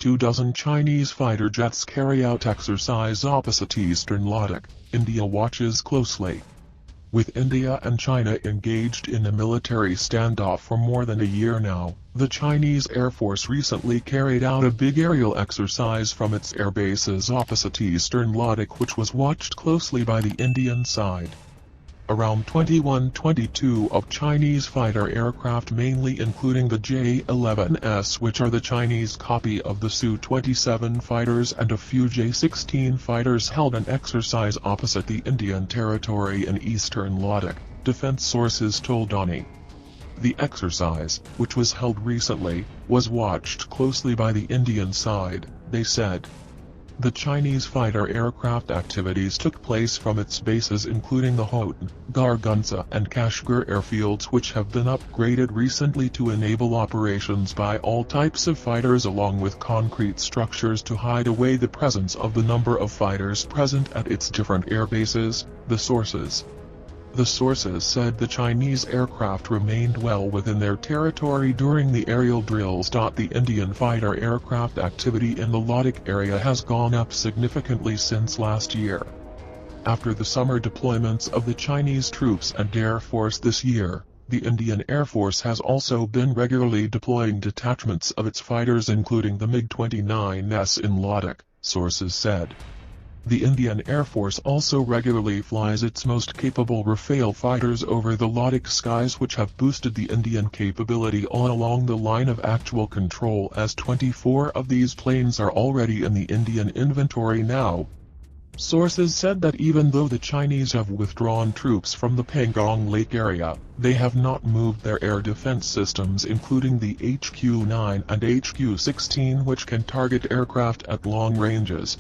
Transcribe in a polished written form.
24 Chinese fighter jets carry out exercise opposite Eastern Ladakh. India watches closely. With India and China engaged in a military standoff for more than a year now, the Chinese Air Force recently carried out a big aerial exercise from its air bases opposite Eastern Ladakh, which was watched closely by the Indian side. Around 22 of Chinese fighter aircraft, mainly including the J-11S, which are the Chinese copy of the Su-27 fighters, and a few J-16 fighters, held an exercise opposite the Indian territory in Eastern Ladakh, defense sources told ANI. The exercise, which was held recently, was watched closely by the Indian side, they said. The Chinese fighter aircraft activities took place from its bases including the Hotan, Gargunsa and Kashgar airfields, which have been upgraded recently to enable operations by all types of fighters, along with concrete structures to hide away the presence of the number of fighters present at its different air bases, the sources said the Chinese aircraft remained well within their territory during the aerial drills. The Indian fighter aircraft activity in the Ladakh area has gone up significantly since last year. After the summer deployments of the Chinese troops and Air Force this year, the Indian Air Force has also been regularly deploying detachments of its fighters, including the MiG-29s in Ladakh, sources said. The Indian Air Force also regularly flies its most capable Rafale fighters over the Ladakh skies, which have boosted the Indian capability all along the line of actual control, as 24 of these planes are already in the Indian inventory now. Sources said that even though the Chinese have withdrawn troops from the Pangong Lake area, they have not moved their air defense systems, including the HQ-9 and HQ-16, which can target aircraft at long ranges.